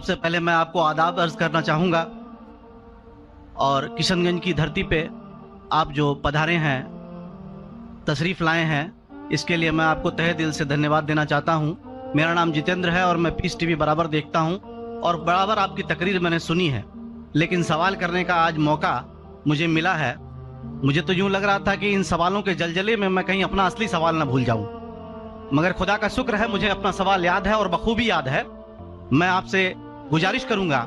सबसे पहले मैं आपको आदाब अर्ज करना चाहूँगा और किशनगंज की धरती पे आप जो पधारे हैं, तशरीफ़ लाए हैं, इसके लिए मैं आपको तहे दिल से धन्यवाद देना चाहता हूँ। मेरा नाम जितेंद्र है और मैं पीस टीवी बराबर देखता हूँ और बराबर आपकी तकरीर मैंने सुनी है, लेकिन सवाल करने का आज मौका मुझे मिला है। मुझे तो यूँ लग रहा था कि इन सवालों के जलजले में मैं कहीं अपना असली सवाल न भूल जाऊँ, मगर खुदा का शुक्र है मुझे अपना सवाल याद है और बखूबी याद है। मैं आपसे गुजारिश करूंगा,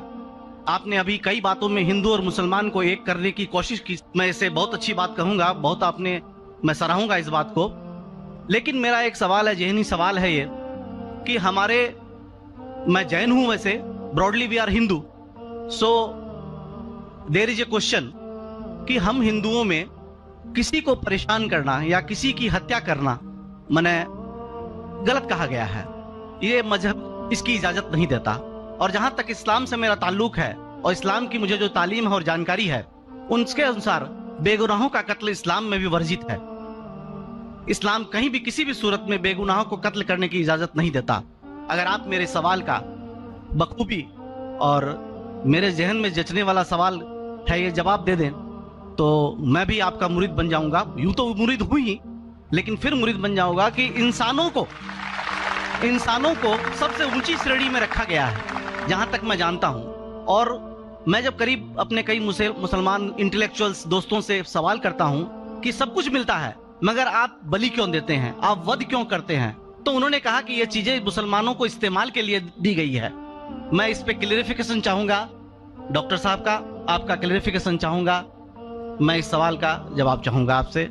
आपने अभी कई बातों में हिंदू और मुसलमान को एक करने की कोशिश की, मैं इसे बहुत अच्छी बात कहूंगा, बहुत मैं सराहूंगा इस बात को। लेकिन मेरा एक सवाल है, ज़हनी सवाल है ये कि मैं जैन हूं, वैसे broadly we are Hindu, so there is a question कि हम हिंदुओं में किसी को परेशान करना या किसी की हत्या करना मने गलत कहा गया है। ये मजहब इसकी इजाजत नहीं देता, और जहां तक इस्लाम से मेरा ताल्लुक है और इस्लाम की मुझे जो तालीम है और जानकारी है, उनके अनुसार बेगुनाहों का कत्ल इस्लाम में भी वर्जित है। इस्लाम कहीं भी किसी भी सूरत में बेगुनाहों को कत्ल करने की इजाजत नहीं देता। अगर आप मेरे सवाल का बखूबी और मेरे जहन में जचने वाला सवाल है ये जवाब दे दें तो मैं भी आपका मुरीद बन जाऊंगा। यूं तो मुरीद हूं ही, लेकिन फिर मुरीद बन जाऊंगा कि इंसानों को सबसे ऊंची श्रेणी में रखा गया है जहां तक मैं जानता हूं। और मैं जब करीब अपने कई मुसलमान इंटेलेक्चुअल्स दोस्तों से सवाल करता हूं कि सब कुछ मिलता है मगर आप बलि क्यों देते हैं, आप वध क्यों करते हैं, तो उन्होंने कहा कि ये चीजें मुसलमानों को इस्तेमाल के लिए दी गई है। मैं इस पे क्लेरिफिकेशन चाहूंगा डॉक्टर साहब का, आपका क्लेरिफिकेशन चाहूंगा। मैं इस सवाल का जवाब चाहूंगा आपसे।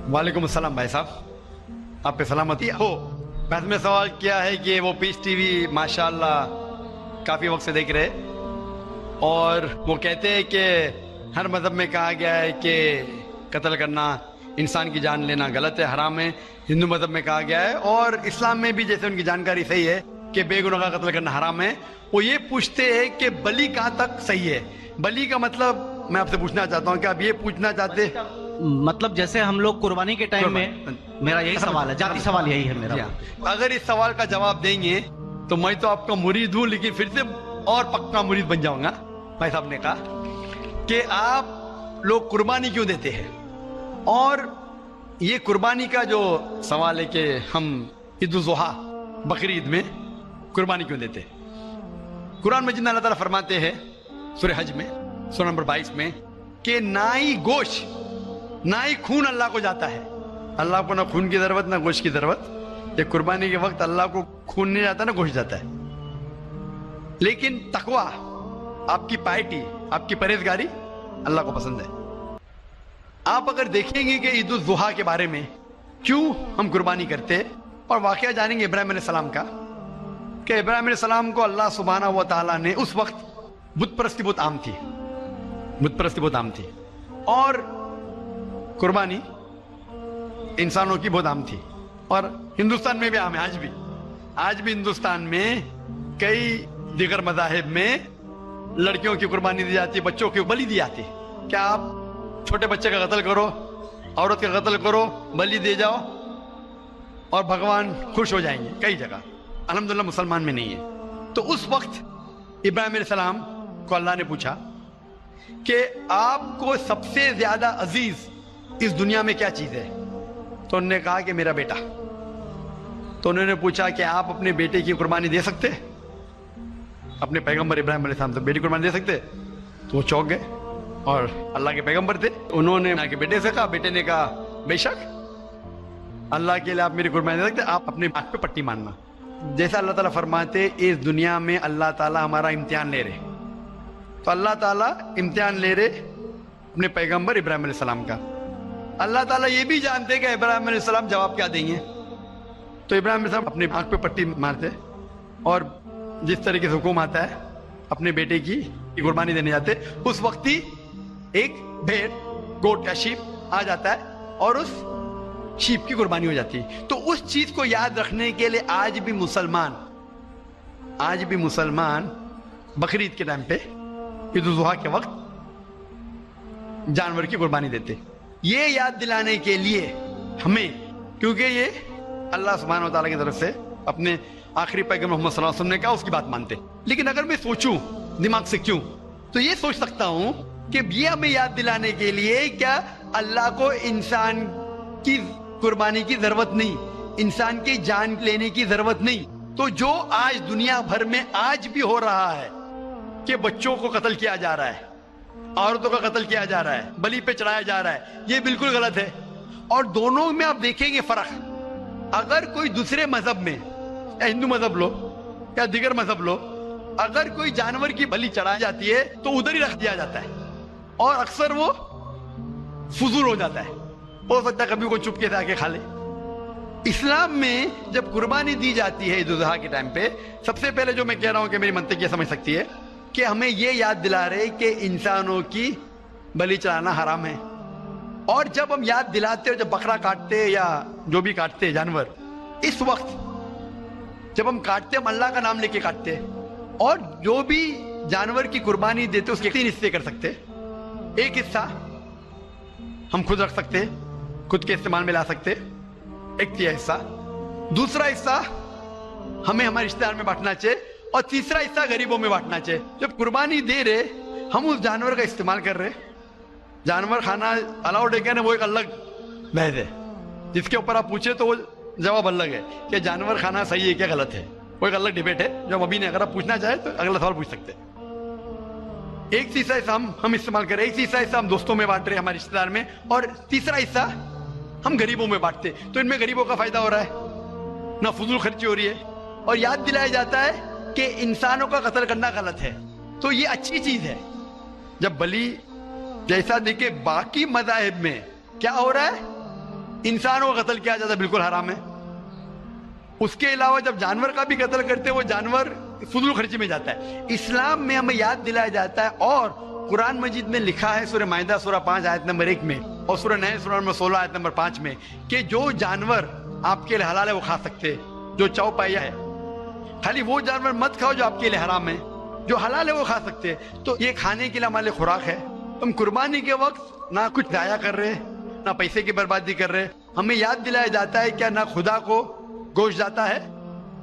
वालेकुम अस्सलाम भाई साहब, आप पे सलामती हो। बस में सवाल किया है कि वो पीस टीवी माशाल्लाह काफ़ी वक्त से देख रहे, और वो कहते हैं कि हर मज़हब में कहा गया है कि कत्ल करना, इंसान की जान लेना गलत है, हराम है। हिंदू मज़हब में कहा गया है और इस्लाम में भी, जैसे उनकी जानकारी सही है, कि बेगुनाह का कत्ल करना हराम है। वो ये पूछते हैं कि बलि कहाँ तक सही है। बलि का मतलब मैं आपसे पूछना चाहता हूँ कि आप ये पूछना चाहते हैं, मतलब जैसे हम लोग कुर्बानी के टाइम में, मेरा यही सवाल है, जाती सवाल यही है मेरा। अगर इस सवाल का जवाब देंगे तो मैं तो आपका मुरीद हूं, लेकिन फिर से और पक्का मुरीद बन जाऊंगा। भाई साहब ने कहा कि आप लोग कुर्बानी क्यों देते हैं, और ये कुर्बानी का जो सवाल है कि हम ईद उल जुहा बकरी ईद में कुर्बानी क्यों देते हैं। कुरान मजीद में अल्लाह ताला फरमाते हैं सूरह हज में सूरह नंबर 22 में कि ना ही गोश्त ना ही खून अल्लाह को जाता है। अल्लाह को ना खून की जरूरत ना गोश्त की जरूरत। ये कुर्बानी के वक्त अल्लाह को खून नहीं जाता ना गोश्त जाता है। लेकिन तकवा, आपकी पायटी, आपकी परहेजगारी अल्लाह को पसंद है। आप अगर देखेंगे कि ईद उल जुहा के बारे में क्यों हम कुर्बानी करते हैं, और वाकया जानेंगे इब्राहिम अलैहिस्सलाम का, कि इब्राहिम अलैहिस्सलाम को अल्लाह सुब्हानहू व तआला ने, उस वक्त बुत परस्ती बहुत आम थी, बुत परस्ती बहुत आम थी, और कुर्बानी इंसानों की बहुत आम थी, और हिंदुस्तान में भी आम है। आज भी हिंदुस्तान में कई दीगर मज़ाहिब में लड़कियों की कुर्बानी दी जाती है, बच्चों की बलि दी जाती है। क्या आप छोटे बच्चे का कत्ल करो, औरत का कत्ल करो, बलि दे जाओ और भगवान खुश हो जाएंगे। कई जगह अल्हम्दुलिल्लाह मुसलमान में नहीं है। तो उस वक्त इब्राहिम अलैहिस्सलाम को अल्लाह ने पूछा कि आपको सबसे ज्यादा अजीज इस दुनिया में क्या चीज है, तो उन्होंने कहा कि मेरा बेटा। तो उन्होंने पूछा कि आप अपने बेटे की कुर्बानी दे सकते, अपने पैगंबर इब्राहिम अलैहिस्सलाम तो बेटी कुर्बानी दे सकते। तो वो चौंक गए, और अल्लाह के पैगंबर थे, उन्होंने ना कि बेटे से कहा, बेटे ने कहा बेशक अल्लाह के लिए आप मेरी कुर्बानी दे सकते, आप अपने आंख पे पट्टी मानना। जैसा अल्लाह ताला फरमाते, इस दुनिया में अल्लाह ताला हमारा इम्तिहान ले रहे, तो अल्लाह ताला इम्तिहान ले रहे अपने पैगंबर इब्राहिम अलैहिस्सलाम का। अल्लाह ताला ये भी जानते कि इब्राहिम अलैहिस्सलाम जवाब क्या देंगे, तो इब्राहिम अलैहिस्सलाम अपने आंख पे पट्टी मारते, और जिस तरीके से हुक्म आता है अपने बेटे की कुर्बानी देने जाते, उस वक्त ही एक भेड़, गोट या शीप आ जाता है और उस शीप की कुर्बानी हो जाती है। तो उस चीज को याद रखने के लिए आज भी मुसलमान बकरीद के टाइम पे, ईद उल जुहा के वक्त जानवर की कुर्बानी देते, ये याद दिलाने के लिए हमें, क्योंकि ये अल्लाह सुब्हानहू व तआला की तरफ से अपने आखिरी पैगंबर मोहम्मद सल्लल्लाहु अलैहि वसल्लम ने कहा उसकी बात मानते। लेकिन अगर मैं सोचूं दिमाग से क्यों, तो ये सोच सकता हूं कि ये हमें याद दिलाने के लिए क्या अल्लाह को इंसान की कुर्बानी की जरूरत नहीं, इंसान की जान लेने की जरूरत नहीं। तो जो आज दुनिया भर में आज भी हो रहा है कि बच्चों को कत्ल किया जा रहा है, औरतों का कत्ल किया जा रहा है, बलि पे चढ़ाया जा रहा है, ये बिल्कुल गलत है। और दोनों में आप देखेंगे फर्क। अगर कोई दूसरे मजहब में, या हिंदू मजहब लो या दिगर मजहब लो, अगर कोई जानवर की बलि चढ़ाई जाती है तो उधर ही रख दिया जाता है और अक्सर वो फजूल हो जाता है। हो सकता है कभी कोई चुपके से आके खा ले। इस्लाम में जब कुर्बानी दी जाती है ईद उल अजहा के टाइम पे, सबसे पहले जो मैं कह रहा हूं कि मेरी मंतक ये समझ सकती है कि हमें ये याद दिला रहे कि इंसानों की बलि चढ़ाना हराम है। और जब हम याद दिलाते हैं, जब बकरा काटते हैं या जो भी काटते हैं जानवर, इस वक्त जब हम काटते हैं हम अल्लाह का नाम लेके काटते हैं। और जो भी जानवर की कुर्बानी देते उसके 3 हिस्से कर सकते हैं। एक हिस्सा हम खुद रख सकते हैं, खुद के इस्तेमाल में ला सकते हैं, एक हिस्सा। दूसरा हिस्सा हमें हमारे रिश्तेदार में बांटना चाहिए और तीसरा हिस्सा गरीबों में बांटना चाहिए। जब कुर्बानी दे रहे हम उस जानवर का इस्तेमाल कर रहे, जानवर खाना अलाउड है क्या ना, वो एक अलग बहस है जिसके ऊपर आप पूछे तो वो जवाब अलग है कि जानवर खाना सही है क्या गलत है, वो एक अलग डिबेट है जो अभी नहीं। अगर आप पूछना चाहे तो अगला सवाल पूछ सकते हैं। एक तीसरा हिस्सा हम इस्तेमाल करें, एक तीसरा हिस्सा हम दोस्तों में बांट रहे हैं, हमारे रिश्तेदार में, और तीसरा हिस्सा हम गरीबों में बांटते। तो इनमें गरीबों का फायदा हो रहा है, ना फजूल खर्ची हो रही है, और याद दिलाया जाता है कि इंसानों का कत्ल करना गलत है। तो ये अच्छी चीज है। जब बलि जैसा देखे बाकी मज़ाहिब में क्या हो रहा है, इंसानों का कत्ल किया जाता है, बिल्कुल हराम है। उसके अलावा जब जानवर का भी कत्ल करते हैं वो जानवर फजूल खर्ची में जाता है। इस्लाम में हमें याद दिलाया जाता है, और कुरान मजीद में लिखा है सूरह माइदा सूरह 5 आयत नंबर 1 में और सूरह नहल सूरह नंबर 16 आयत नंबर 5 में कि जो जानवर आपके लिए हलाल है वो खा सकते हैं, जो चौपाया है। खाली वो जानवर मत खाओ जो आपके लिए हराम है, जो हलाल है वो खा सकते हैं। तो ये खाने के लिए हमारे लिए खुराक है। हम कुर्बानी के वक्त ना कुछ जाया कर रहे, ना पैसे की बर्बादी कर रहे। हमें याद दिलाया जाता है क्या ना खुदा को गोश्त जाता है,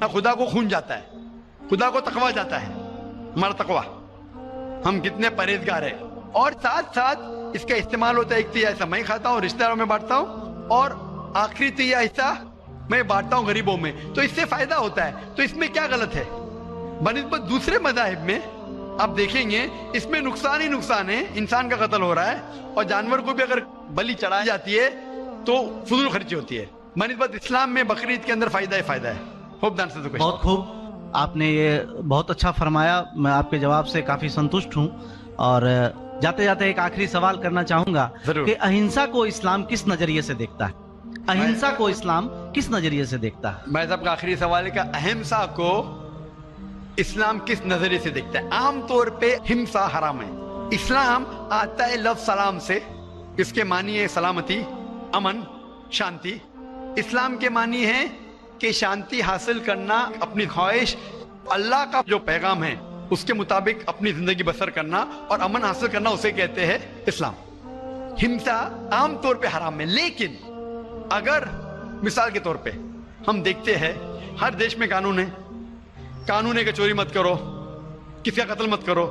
ना खुदा को खून जाता है, खुदा को तकवा जाता है। हमारा तकवा, हम कितने परहेजगार हैं। और साथ साथ इसका इस्तेमाल होता है, एक तिहाई हिस्सा मैं खाता हूँ, रिश्तेदारों में बांटता हूँ, और आखिरी तिहाई हिस्सा मैं बांटता हूँ गरीबों में। तो इससे फायदा होता है। तो इसमें क्या गलत है? बनिस्बत दूसरे मज़ाहिब में आप देखेंगे इसमें नुकसान ही नुकसान है। इंसान का कत्ल हो रहा है और जानवर को भी अगर बलि चढ़ाई जाती है तो फजूल खर्ची होती है। बनिस्बत इस्लाम में बकरीद के अंदर फायदा ही फायदा है। Hope the answer the question. बहुत खूब, आपने ये बहुत अच्छा फरमाया। मैं आपके जवाब से काफी संतुष्ट हूँ। और जाते जाते एक आखिरी सवाल करना चाहूंगा कि अहिंसा को इस्लाम किस नजरिए से देखता है? अहिंसा को इस्लाम किस नजरिए से देखता है? भाई साहब का आखिरी सवाल है कि अहिंसा को इस्लाम किस नजरिए से देखता है? आमतौर पे हिंसा हराम है। इस्लाम आता है लफ्ज सलाम से, इसके मानी है सलामती, अमन, शांति। इस्लाम के मानी है कि शांति हासिल करना, अपनी ख्वाहिश, अल्लाह का जो पैगाम है उसके मुताबिक अपनी जिंदगी बसर करना और अमन हासिल करना, उसे कहते हैं इस्लाम। हिंसा आमतौर पे हराम है। लेकिन अगर मिसाल के तौर पे हम देखते हैं हर देश में कानून है कि चोरी मत करो, किसी का कत्ल मत करो।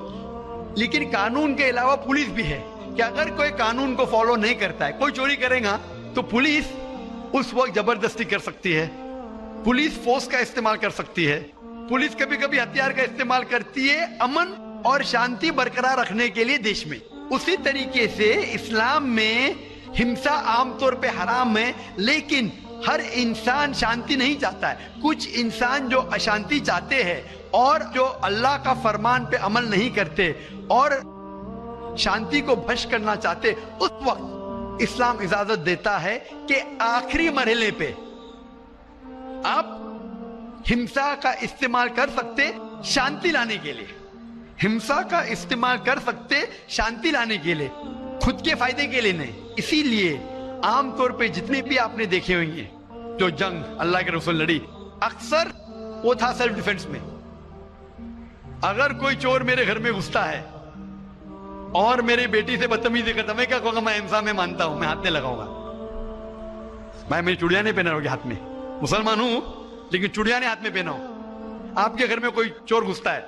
लेकिन कानून के अलावा पुलिस भी है कि अगर कोई कानून को फॉलो नहीं करता है, कोई चोरी करेगा तो पुलिस उस वक्त जबरदस्ती कर सकती है, पुलिस फोर्स का इस्तेमाल कर सकती है, पुलिस कभी कभी हथियार का इस्तेमाल करती है अमन और शांति बरकरार रखने के लिए देश में। उसी तरीके से इस्लाम में हिंसा आमतौर पे हराम है, लेकिन हर इंसान शांति नहीं चाहता है। कुछ इंसान जो अशांति चाहते हैं और जो अल्लाह का फरमान पे अमल नहीं करते और शांति को भ्रष्ट करना चाहते, उस वक्त इस्लाम इजाजत देता है कि आखिरी मरहले पे आप हिंसा का इस्तेमाल कर सकते शांति लाने के लिए, हिंसा का इस्तेमाल कर सकते शांति लाने के लिए, खुद के फायदे के लिए नहीं। इसीलिए आमतौर पे जितने भी आपने देखे होंगे जो जंग अल्लाह के रसूल लड़ी, अक्सर वो था सेल्फ डिफेंस में। अगर कोई चोर मेरे घर में घुसता है और मेरी बेटी से बदतमीजी करता, मैं क्या कहूंगा? मैं हिंसा में मानता हूं, मैं हाथ नहीं लगाऊंगा। भाई मेरी चूड़ियां नहीं पहना रहोगे हाथ में, मुसलमान हूं लेकिन चूड़ियां नहीं हाथ में पहनाओ। آپ کے گھر میں کوئی چور گھستا ہے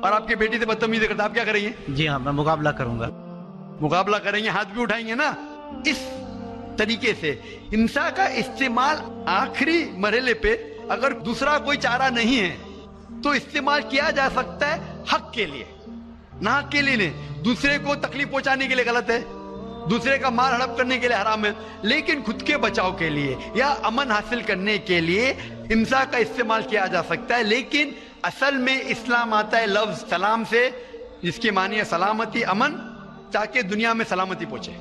اور آپ کی بیٹی سے بدتمیزی کرتا ہے، آپ کیا کریں گے؟ جی ہاں، میں مقابلہ کروں گا. مقابلہ کریں گے، ہاتھ بھی اٹھائیں گے نا. اس طریقے سے ہنسا کا استعمال آخری مرحلے پہ اگر دوسرا کوئی چارہ نہیں ہے تو استعمال کیا جا سکتا ہے حق کے لیے، نہ حق کے لیے نہیں. دوسرے کو تکلیف پہنچانے کے لیے غلط ہے، دوسرے کا مال ہڑپ کرنے کے لیے حرام ہے، لیکن خود کے بچاؤ کے لیے یا امن حاصل کرنے کے لیے ہنسا کا استعمال کیا جا سکتا ہے. لیکن اصل میں اسلام آتا ہے لفظ سلام سے، جس کی معنی ہے سلامتی، امن، تاکہ دنیا میں سلامتی پہنچے.